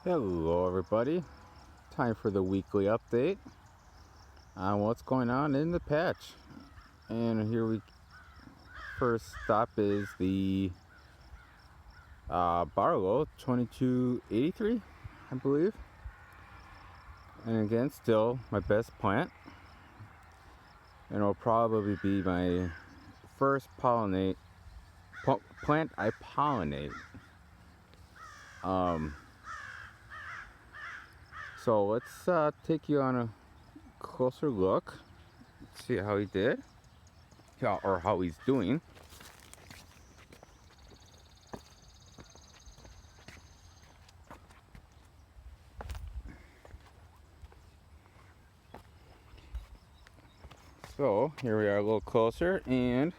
Hello everybody, time for the weekly update on what's going on in the patch. And here we first stop is the Barlow 2283, I believe. And again, still my best plant, and it'll probably be my first plant I pollinate. So let's take you on a closer look, see how he did, or how he's doing. So here we are a little closer, and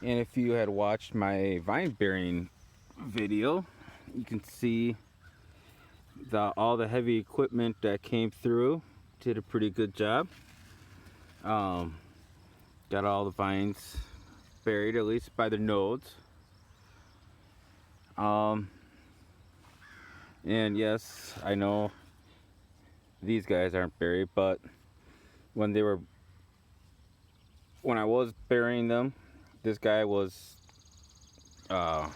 if you had watched my vine bearing video, you can see all the heavy equipment that came through did a pretty good job. Got all the vines buried, at least by the nodes. And yes, I know these guys aren't buried, but when I was burying them, this guy was kind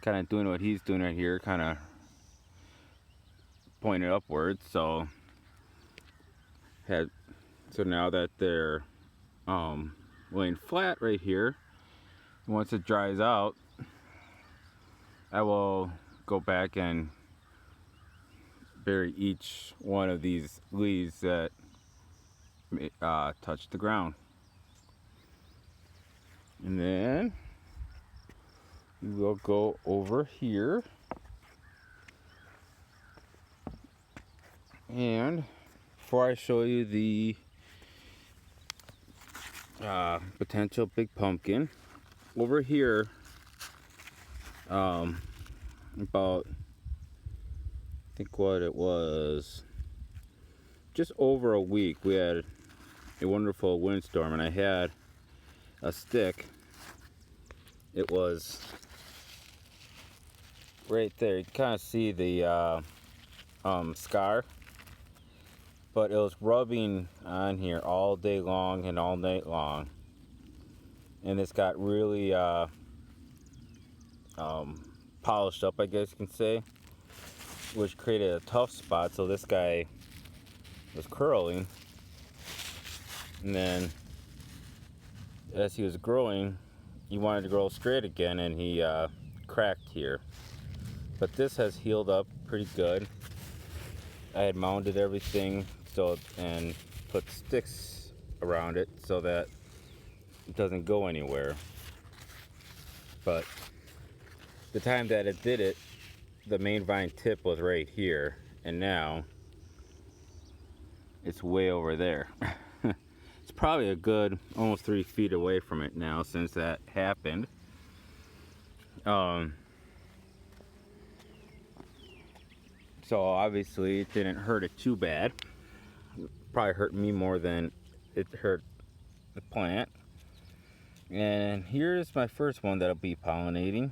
of doing what he's doing right here, kind of pointed upwards. So now that they're laying flat right here, once it dries out, I will go back and bury each one of these leaves that touch the ground. And then we will go over here, and before I show you the potential big pumpkin, over here, about, I think what it was, just over a week, we had a wonderful windstorm, and I had a stick. It was right there. You can kind of see the scar, but it was rubbing on here all day long and all night long, and it's got really polished up, I guess you can say, which created a tough spot. So this guy was curling, and then as he was growing, he wanted to grow straight again, and he cracked here. But this has healed up pretty good. I had mounted everything and put sticks around it so that it doesn't go anywhere. But the time that it did it, the main vine tip was right here, and now it's way over there. It's probably a good almost 3 feet away from it now since that happened. So obviously it didn't hurt it too bad. It probably hurt me more than it hurt the plant. And here's my first one that'll be pollinating.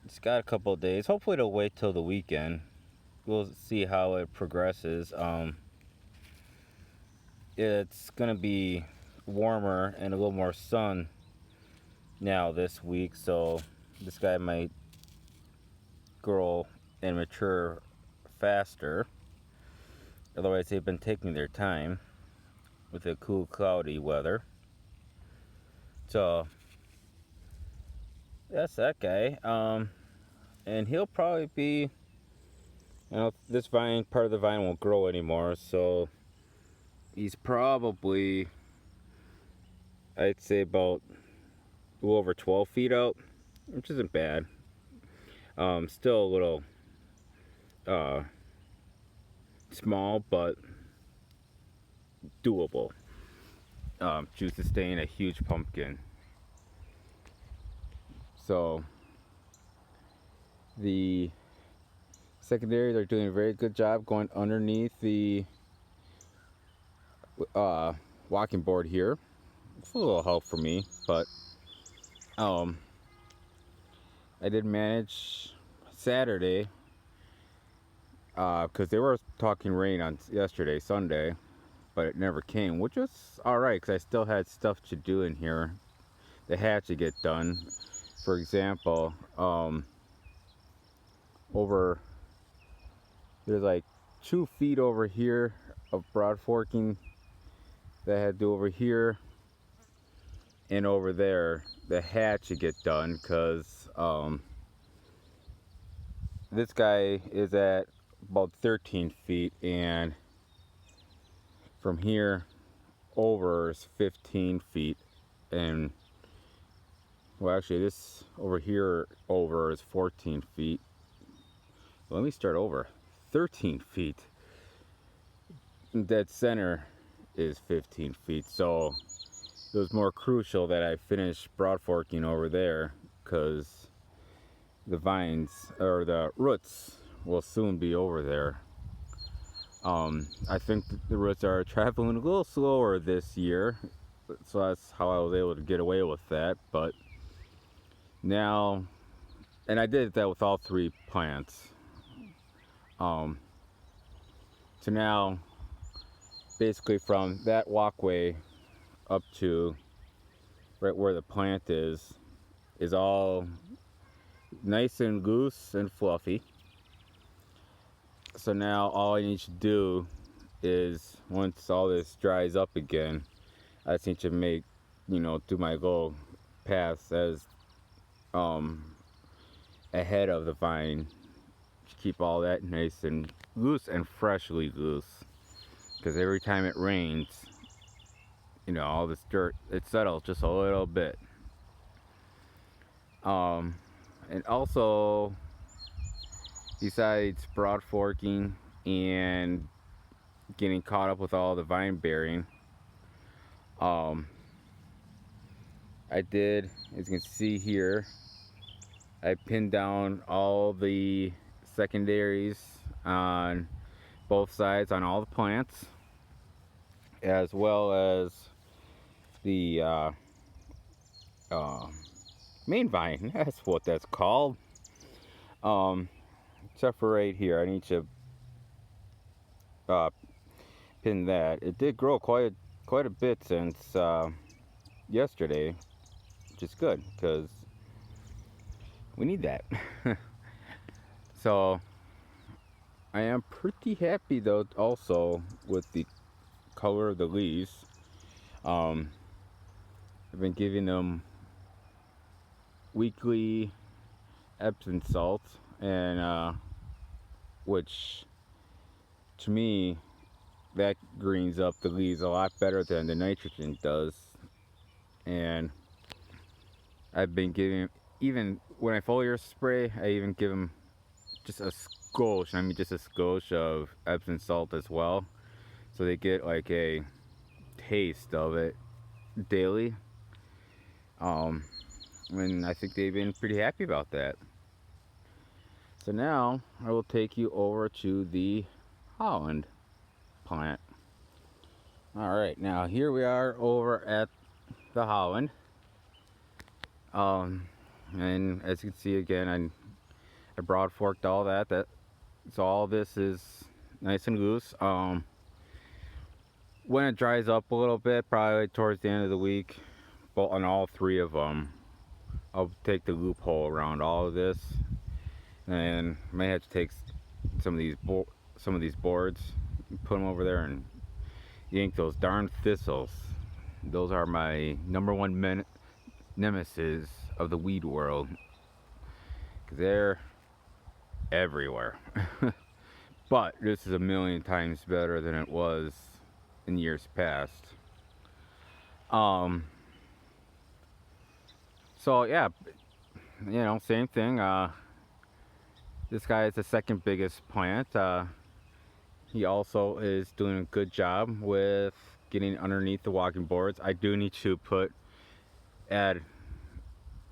It's got a couple of days. Hopefully it'll wait till the weekend. We'll see how it progresses. It's gonna be warmer and a little more sun now this week, so this guy might grow and mature faster. Otherwise, they've been taking their time with the cool, cloudy weather. So that's that guy. And he'll probably be, this vine, part of the vine won't grow anymore, so he's probably, I'd say, about a little over 12 feet out, which isn't bad. Still a little small, but doable to sustain a huge pumpkin. So the secondary, they're doing a very good job going underneath the walking board here. It's a little help for me, but I did manage Saturday, because they were talking rain on yesterday, Sunday, but it never came, which was alright because I still had stuff to do in here that had to get done. For example, over there's like 2 feet over here of broad forking that I had to do over here and over there that had to get done because this guy is at about 13 feet and from here over is 15 feet, and well, actually this over here over is 14 feet. Let me start over. 13 feet. Dead center is 15 feet, so it was more crucial that I finish broad forking over there because the vines or the roots will soon be over there. I think the roots are traveling a little slower this year, so that's how I was able to get away with that. But now, and I did that with all 3 plants. So now, basically from that walkway up to right where the plant is all nice and loose and fluffy. So now all I need to do is, once all this dries up again, I just need to make, do my little paths as ahead of the vine to keep all that nice and loose and freshly loose. Because every time it rains, all this dirt, it settles just a little bit. And also, besides broad forking and getting caught up with all the vine bearing, I did, as you can see here, I pinned down all the secondaries on both sides on all the plants, as well as the main vine. That's what that's called. Except for right here, I need to pin that. It did grow quite a bit since yesterday, which is good because we need that. So I am pretty happy though also with the color of the leaves. I've been giving them weekly Epsom salt, and which to me that greens up the leaves a lot better than the nitrogen does. And I've been giving, even when I foliar spray, I even give them just a skosh, just a skosh of Epsom salt as well, so they get like a taste of it daily. And I think they've been pretty happy about that. So now I will take you over to the Holland plant. Alright, now here we are over at the Holland. And as you can see again, I broad forked all that. So all this is nice and loose. When it dries up a little bit, probably towards the end of the week, but on all 3 of them, I'll take the loophole around all of this, and I may have to take some of these boards, put them over there, and yank those darn thistles. Those are my #1 nemesis of the weed world, because they're everywhere. But this is a million times better than it was in years past. So yeah, same thing. This guy is the second biggest plant. He also is doing a good job with getting underneath the walking boards. I do need to add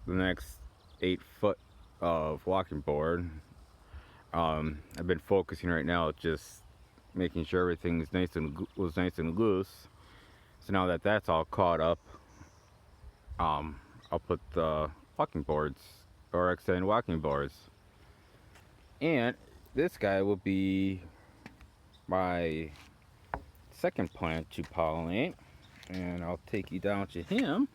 the next 8 foot of walking board. I've been focusing right now just making sure everything is nice and loose. So now that that's all caught up, I'll put the walking boards or extended walking boards. And this guy will be my second plant to pollinate, and I'll take you down to him.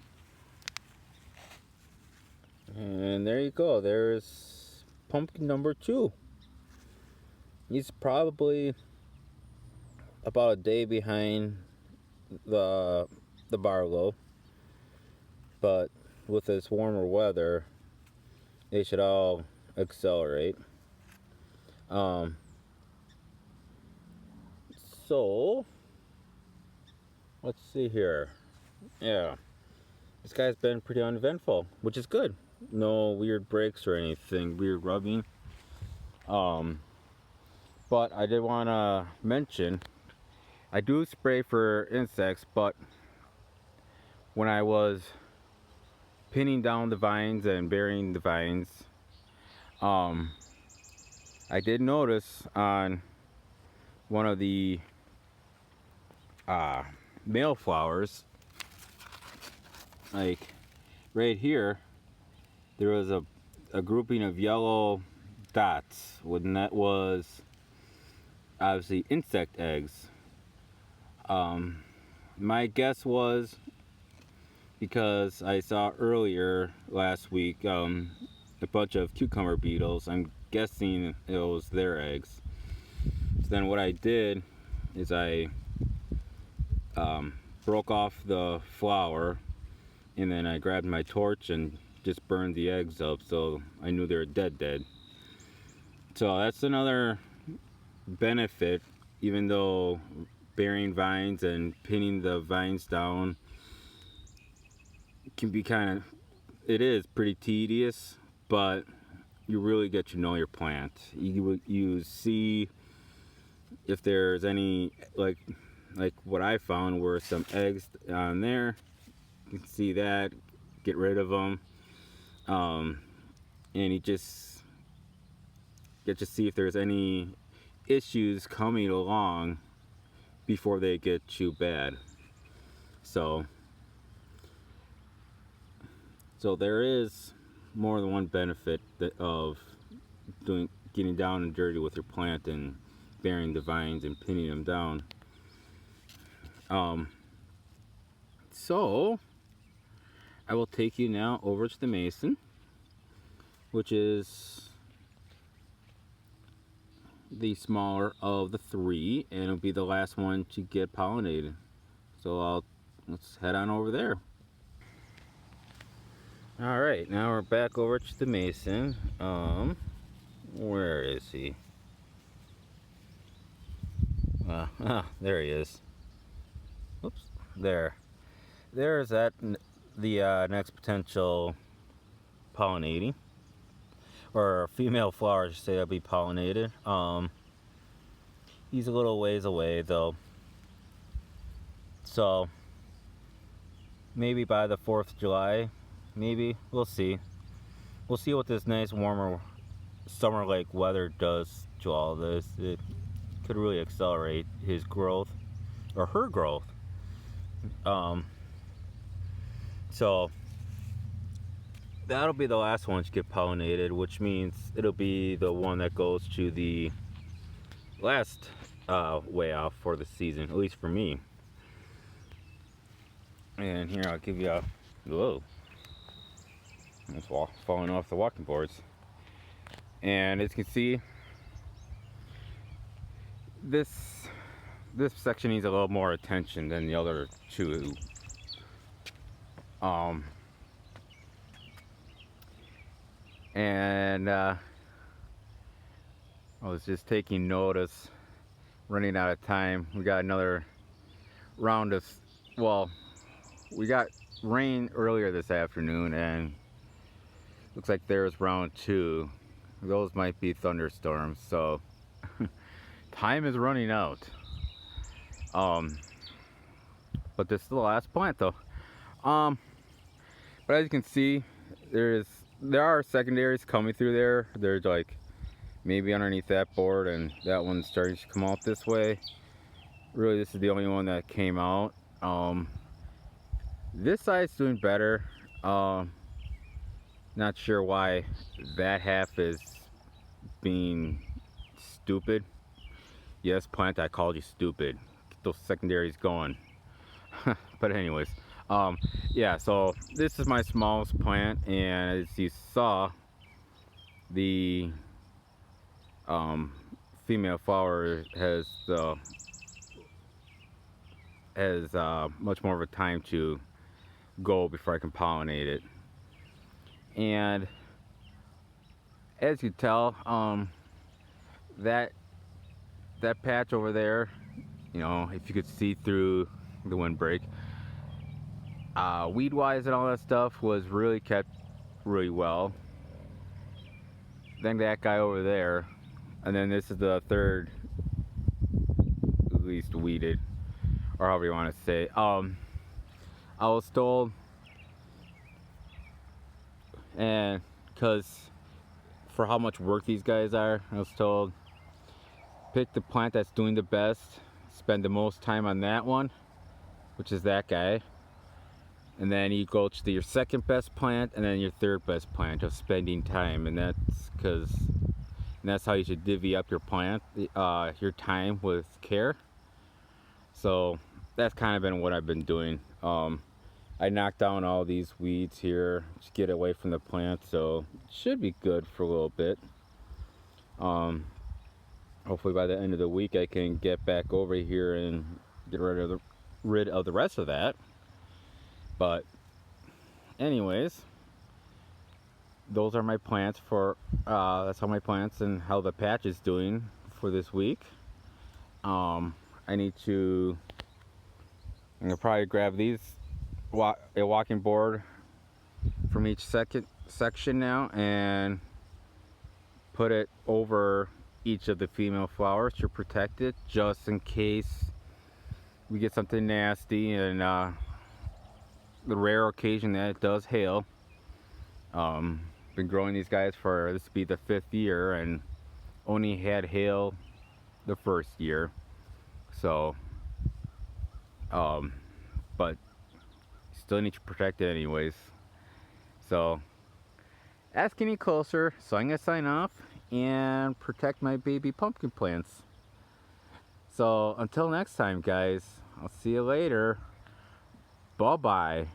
And there you go, there's pumpkin number 2. He's probably about a day behind the Barlow, but with this warmer weather, they should all accelerate. So let's see here. Yeah, this guy's been pretty uneventful, which is good. No weird breaks or anything, weird rubbing. But I did want to mention, I do spray for insects, but when I was pinning down the vines and burying the vines, I did notice on one of the male flowers, like right here, there was a grouping of yellow dots, and that was obviously insect eggs. My guess was, because I saw earlier last week a bunch of cucumber beetles, I'm guessing it was their eggs. So then what I did is I broke off the flower, and then I grabbed my torch and just burned the eggs up, so I knew they were dead. So that's another benefit, even though burying vines and pinning the vines down can be it is pretty tedious, but you really get to know your plant. You see if there's any, like what I found were some eggs on there. You can see that, get rid of them, and you just get to see if there's any issues coming along before they get too bad. So there is more than one benefit of getting down and dirty with your plant and burying the vines and pinning them down. So I will take you now over to the mason, which is the smaller of the 3, and it'll be the last one to get pollinated. So let's head on over there. All right, now we're back over to the mason. Where is he? There he is. Oops, there. There's the next potential pollinating, or female flower, I should say, that'll be pollinated. He's a little ways away though, so maybe by the 4th of July, maybe. We'll see what this nice warmer summer-like weather does to all this. It could really accelerate his growth, or her growth. So that'll be the last one to get pollinated, which means it'll be the one that goes to the last way off for the season, at least for me. And here, I'll give you a, whoa, it's falling off the walking boards. And as you can see, this section needs a little more attention than the other 2. And I was just taking notice, running out of time. We got another round of, well, we got rain earlier this afternoon, and looks like there's round 2. Those might be thunderstorms, so time is running out. But this is the last plant though. But as you can see, there are secondaries coming through there. There's like maybe underneath that board, and that one's starting to come out this way. Really, this is the only one that came out. This side's doing better. Not sure why that half is being stupid. Yes, plant, I called you stupid. Get those secondaries going. But anyways, um, yeah, so this is my smallest plant, and as you saw, the um, female flower has much more of a time to go before I can pollinate it. And as you tell, that that patch over there, you know, if you could see through the windbreak, weed wise and all that stuff was really kept really well. Then that guy over there, and then this is the third least weeded, or however you want to say. I was told, and because for how much work these guys are, I was told pick the plant that's doing the best, spend the most time on that one, which is that guy, and then you go to your second best plant and then your third best plant of spending time. And that's how you should divvy up your plant, your time with care. So that's kind of been what I've been doing. I knocked down all these weeds here to get away from the plant, so it should be good for a little bit. Hopefully by the end of the week I can get back over here and get rid of the rest of that. But anyways, those are my plants for that's how my plants and how the patch is doing for this week. I'm gonna probably grab a walking board from each section now and put it over each of the female flowers to protect it, just in case we get something nasty, and the rare occasion that it does hail. Been growing these guys for, this will be the 5th year, and only had hail the 1st year. So but still need to protect it anyways. So ask any closer, so I'm gonna sign off and protect my baby pumpkin plants. So until next time, guys, I'll see you later. Bye bye.